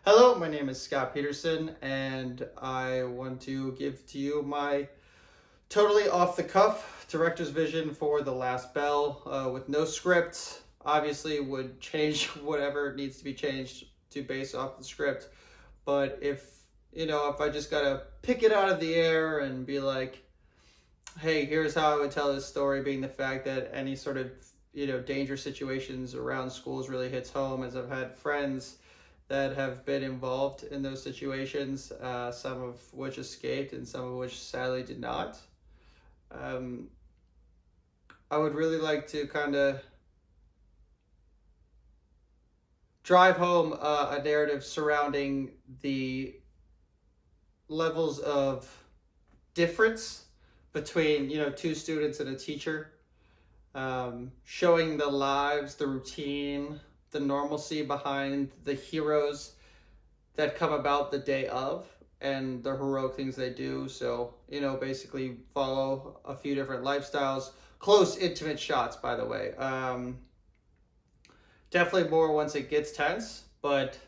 Hello, my name is Scott Peterson, and I want to give to you my totally off the cuff director's vision for The Last Bell with no script. Obviously, would change whatever needs to be changed to base off the script. But if I just gotta pick it out of the air and be like, hey, here's how I would tell this story, being the fact that any sort of danger situations around schools really hits home, as I've had friends that have been involved in those situations, some of which escaped and some of which sadly did not. Um, I would really like to kind of drive home a narrative surrounding the levels of difference between two students and a teacher, showing the lives, the routine, the normalcy behind the heroes that come about the day of and the heroic things they do. So, basically follow a few different lifestyles, close, intimate shots, by the way. Definitely more once it gets tense, but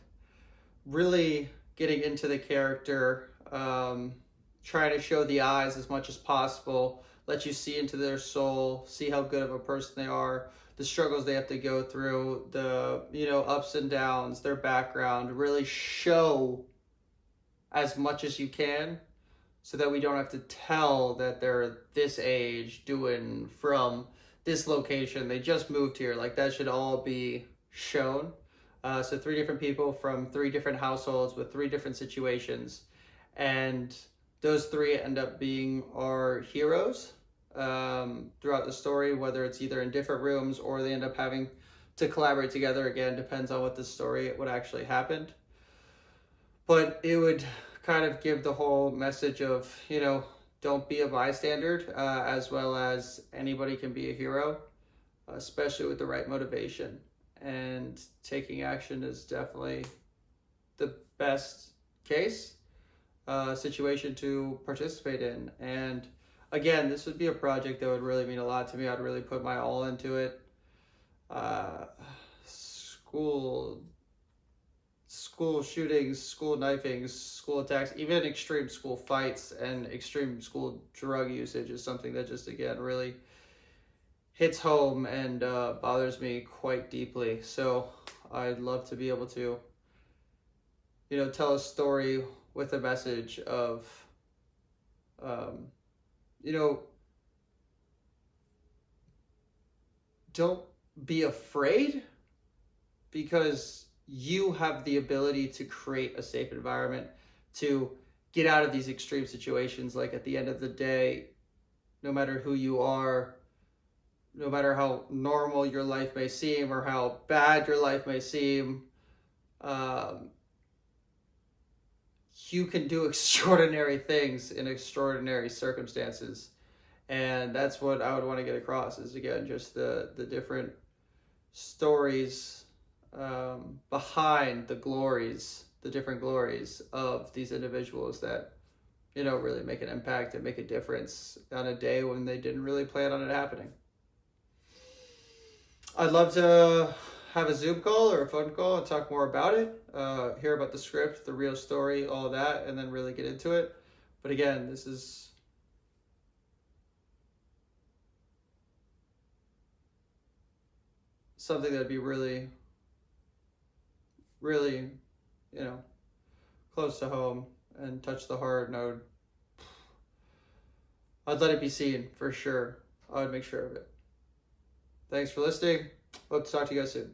really getting into the character, trying to show the eyes as much as possible, let you see into their soul, see how good of a person they are, the struggles they have to go through, the ups and downs, their background. Really show as much as you can so that we don't have to tell that they're this age, doing from this location, they just moved here. Like, that should all be shown. So 3 different people from 3 different households with 3 different situations, and those 3 end up being our heroes throughout the story, whether it's either in different rooms or they end up having to collaborate together. Again, depends on what the story, what actually happened. But it would kind of give the whole message of, don't be a bystander, as well as anybody can be a hero, especially with the right motivation. And taking action is definitely the best case situation to participate in. And again, this would be a project that would really mean a lot to me. I'd really put my all into it. School shootings, school knifings, school attacks, even extreme school fights and extreme school drug usage is something that just, again, really hits home and bothers me quite deeply. So I'd love to be able to, tell a story with a message of, don't be afraid, because you have the ability to create a safe environment to get out of these extreme situations. Like, at the end of the day, no matter who you are, no matter how normal your life may seem or how bad your life may seem, you can do extraordinary things in extraordinary circumstances. And that's what I would want to get across, is, again, just the different stories behind the different glories of these individuals that, really make an impact and make a difference on a day when they didn't really plan on it happening. I'd love to have a Zoom call or a phone call and talk more about it, hear about the script, the real story, all that, and then really get into it. But again, this is something that'd be really, really, close to home and touch the heart. And I'd let it be seen for sure. I would make sure of it. Thanks for listening. Hope to talk to you guys soon.